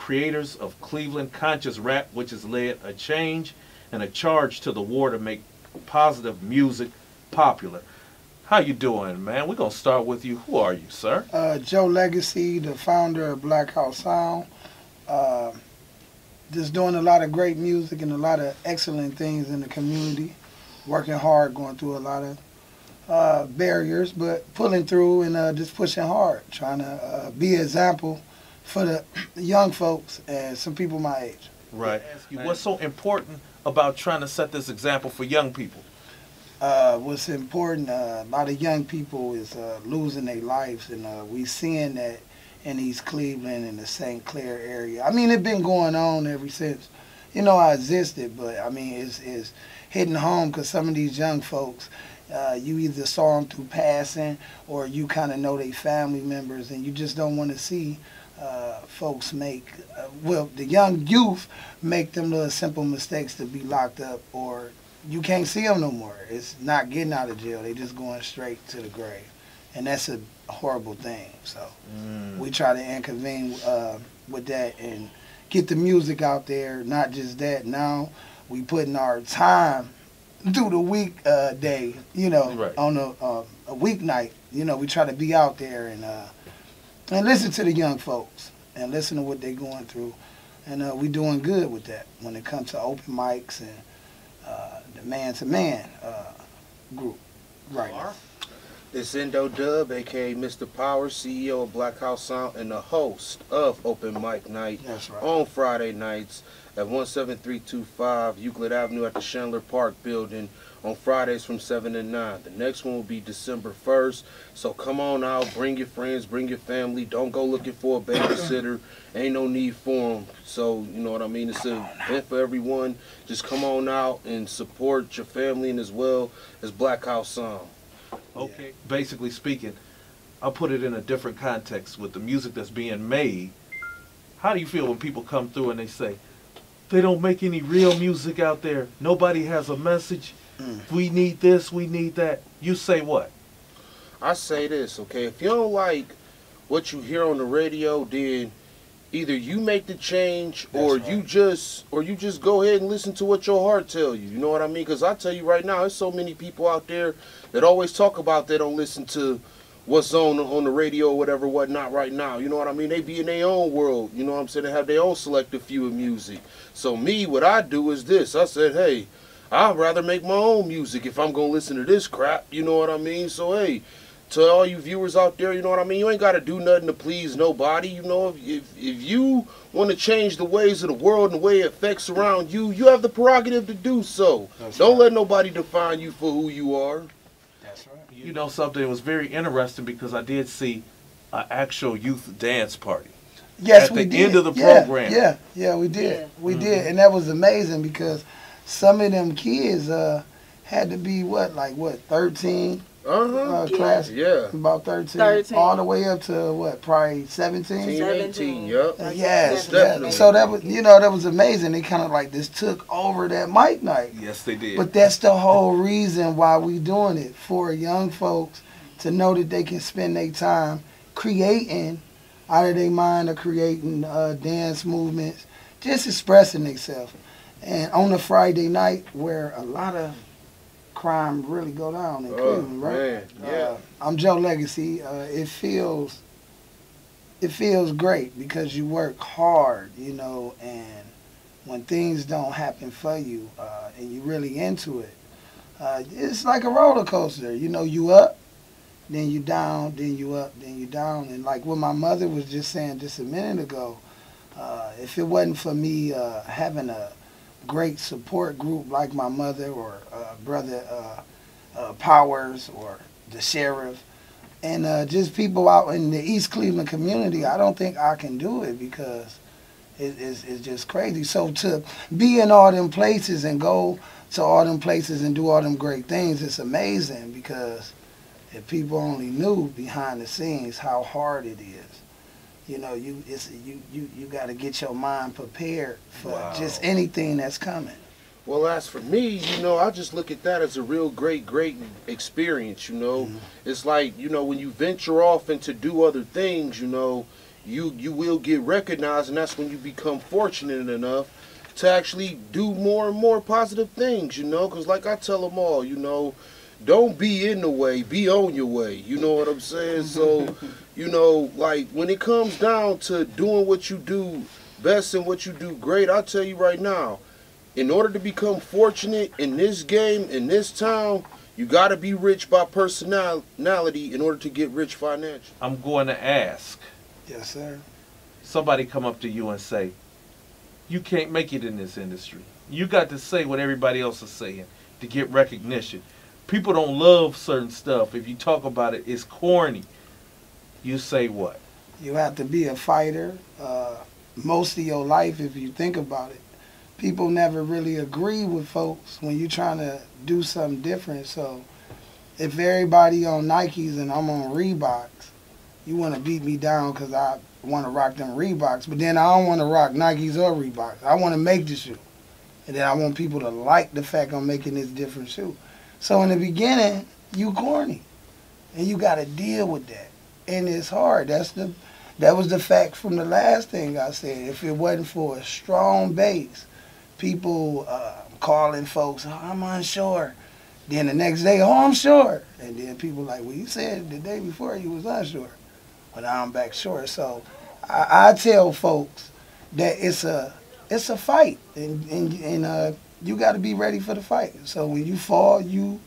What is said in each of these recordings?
creators of Cleveland Conscious Rap, which has led a change and a charge to the war to make positive music popular. How you doing, man? We're going to start with you. Who are you, sir? Joe Legacy, the founder of Black House Sound. Just doing a lot of great music and a lot of excellent things in the community. Working hard, going through a lot of barriers, but pulling through and just pushing hard. Trying to be an example for the young folks and some people my age. Right. What's so important about trying to set this example for young people? What's important, a lot of young people is losing their lives, and we seeing that in East Cleveland and the St. Clair area. I mean, it's been going on ever since, I existed, but I mean, it's hitting home because some of these young folks, you either saw them through passing or you kind of know they family members, and you just don't want to see folks make, the young youth make them little simple mistakes to be locked up, or you can't see them no more. It's not getting out of jail. They just going straight to the grave. And that's a horrible thing. So we try to intervene with that and get the music out there. Not just that. Now we putting our time through the weekday, right. on a weeknight. We try to be out there and listen to the young folks and listen to what they're going through. And we doing good with that when it comes to open mics and the man-to-man group right now. It's Endo Dub, a.k.a. Mr. Power, CEO of Black House Sound, and the host of Open Mic Night. That's right. On Friday nights at 17325 Euclid Avenue at the Chandler Park building on Fridays from 7 to 9. The next one will be December 1st, so come on out, bring your friends, bring your family. Don't go looking for a babysitter. Ain't no need for them. So, you know what I mean? It's an event for everyone. Just come on out and support your family, and as well as Black House Sound. Okay. Basically speaking, I'll put it in a different context with the music that's being made. How do you feel when people come through and they say, they don't make any real music out there, nobody has a message, we need this, we need that? You say what? I say this, okay? If you don't like what you hear on the radio, then either you make the change, or you just go ahead and listen to what your heart tells you. You know what I mean? Because I tell you right now, there's so many people out there that always talk about they don't listen to what's on the radio or whatever, whatnot right now. You know what I mean? They be in their own world. You know what I'm saying? They have their own selective few of music. So me, what I do is this. I said, hey, I'd rather make my own music if I'm going to listen to this crap. You know what I mean? So, hey, to all you viewers out there, you know what I mean? You ain't got to do nothing to please nobody. You know, if you want to change the ways of the world and the way it affects around you, you have the prerogative to do so. Don't let nobody define you for who you are. That's right. You know something, it was very interesting because I did see an actual youth dance party. Yes, we did. At the end of the program. Yeah, we did. We did. And that was amazing because some of them kids had to be, 13? Class, about 13, all the way up to probably 17, 18, yep. Yes, definitely. So that was, that was amazing. They kind of like just took over that mic night. Yes, they did. But that's the whole reason why we doing it, for young folks to know that they can spend their time creating out of their mind, or creating dance movements, just expressing themselves. And on a Friday night where a lot of crime really go down in Cleveland, right? Man, yeah. I'm Joe Legacy. It feels great because you work hard, and when things don't happen for you, and you really into it, it's like a roller coaster. You up, then you down, then you up, then you down. And like what my mother was just saying just a minute ago, if it wasn't for me having a great support group like my mother or brother Powers or the sheriff, and just people out in the East Cleveland community, I don't think I can do it because it's just crazy. So to be in all them places and go to all them places and do all them great things, it's amazing, because if people only knew behind the scenes how hard it is. You got to get your mind prepared for just anything that's coming. Well, as for me, I just look at that as a real great experience, It's like, when you venture off and to do other things, you will get recognized, and that's when you become fortunate enough to actually do more and more positive things, you know, because like I tell them all, you know, don't be in the way, be on your way, you know what I'm saying? So, you know, like when it comes down to doing what you do best and what you do great, I'll tell you right now, in order to become fortunate in this game, in this town, you got to be rich by personality in order to get rich financially. I'm going to ask. Yes, sir. Somebody come up to you and say, you can't make it in this industry. You got to say what everybody else is saying to get recognition. People don't love certain stuff. If you talk about it, it's corny. You say what? You have to be a fighter most of your life if you think about it. People never really agree with folks when you're trying to do something different. So if everybody on Nikes and I'm on Reeboks, you want to beat me down because I want to rock them Reeboks. But then I don't want to rock Nikes or Reeboks. I want to make the shoe. And then I want people to like the fact I'm making this different shoe. So in the beginning, you corny. And you got to deal with that. And it's hard. That was the fact from the last thing I said. If it wasn't for a strong base, people calling folks, oh, I'm unsure. Then the next day, oh, I'm sure. And then people like, well, you said the day before you was unsure. But now I'm back sure. So I tell folks that it's a fight. And you got to be ready for the fight. So when you fall, you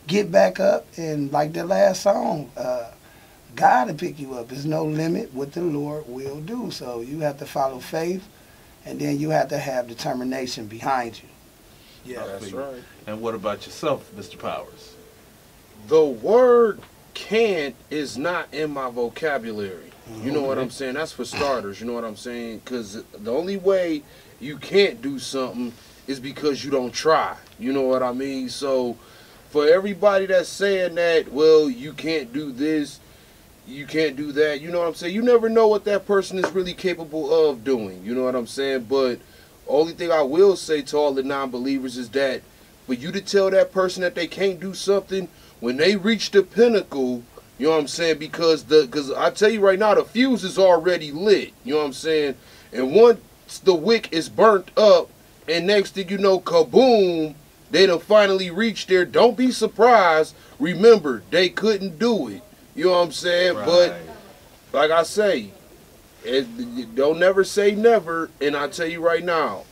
get back up. And like the last song, God will pick you up. There's no limit what the Lord will do. So you have to follow faith. And then you have to have determination behind you. Yeah, that's right. And what about yourself, Mr. Powers? The word can't is not in my vocabulary. You know what I'm saying? That's for starters, you know what I'm saying? Because the only way you can't do something is because you don't try. You know what I mean? So for everybody that's saying that, well, you can't do this, you can't do that, you know what I'm saying? You never know what that person is really capable of doing, you know what I'm saying? But only thing I will say to all the non-believers is that for you to tell that person that they can't do something, when they reach the pinnacle, you know what I'm saying? Because I tell you right now, the fuse is already lit, you know what I'm saying? And once the wick is burnt up, and next thing you know, kaboom, they done finally reached there. Don't be surprised. Remember, they couldn't do it. You know what I'm saying? Right. But like I say, don't never say never. And I tell you right now,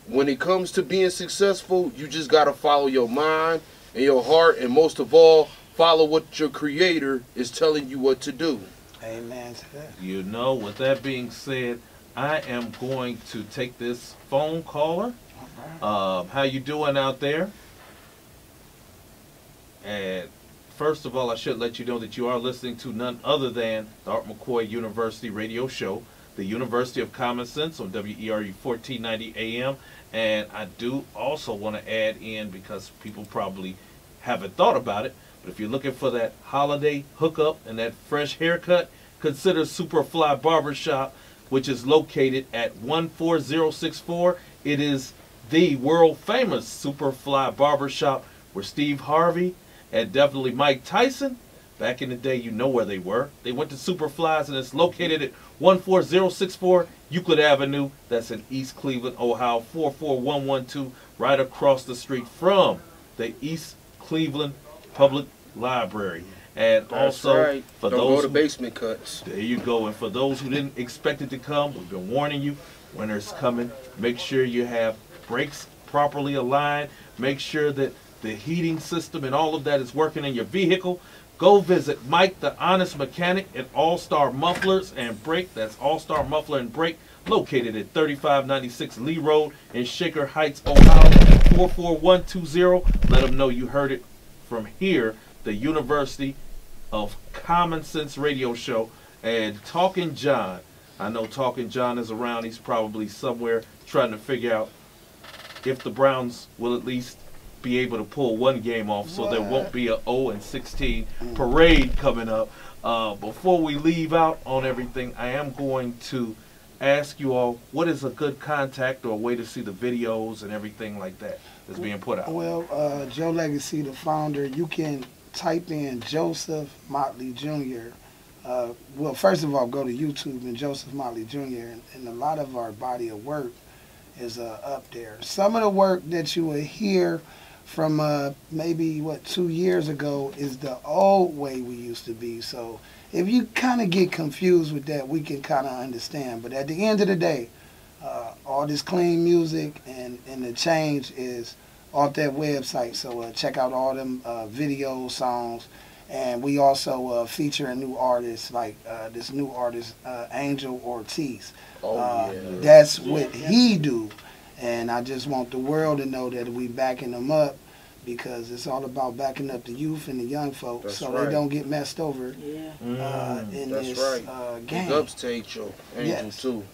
when it comes to being successful, you just got to follow your mind and your heart. And most of all, follow what your creator is telling you what to do. Amen to that. You know, with that being said, I am going to take this phone caller. How you doing out there? And first of all, I should let you know that you are listening to none other than the Art McCoy University radio show, the University of Common Sense on WERU 1490 AM. And I do also want to add in, because people probably haven't thought about it, but if you're looking for that holiday hookup and that fresh haircut, consider Superfly Barbershop, which is located at 14064. It is the world famous Superfly Barbershop where Steve Harvey and definitely Mike Tyson, back in the day, you know where they were. They went to Superflies, and it's located at 14064 Euclid Avenue. That's in East Cleveland, Ohio, 44112, right across the street from the East Cleveland Public Library. And That's also, right. for Don't those go to who, basement cuts. there you go. And for those who didn't expect it to come, we've been warning you. Winter's coming. Make sure you have brakes properly aligned. Make sure that the heating system and all of that is working in your vehicle. Go visit Mike the Honest Mechanic at All-Star Mufflers and Brake. That's All-Star Muffler and Brake, located at 3596 Lee Road in Shaker Heights, Ohio, 44120. Let them know you heard it from here, the University of Common Sense radio show. And Talking John, I know Talking John is around. He's probably somewhere trying to figure out if the Browns will at least be able to pull one game off, so there won't be a 0-16 parade coming up. Before we leave out on everything, I am going to ask you all, what is a good contact or a way to see the videos and everything like that that's being put out? Well, Joe Legacy, the founder, you can type in Joseph Motley Jr. well, first of all, go to YouTube and Joseph Motley Jr. And a lot of our body of work is up there. Some of the work that you will hear from maybe 2 years ago is the old way we used to be. So if you kind of get confused with that, we can kind of understand. But at the end of the day, all this clean music and the change is off that website. So check out all them video songs. And we also feature a new artist, like this new artist, Angel Ortiz. That's what he do. And I just want the world to know that we backing them up, because it's all about backing up the youth and the young folks. That's so right. They don't get messed over in That's this right. game. Big ups to Angel Yes. too.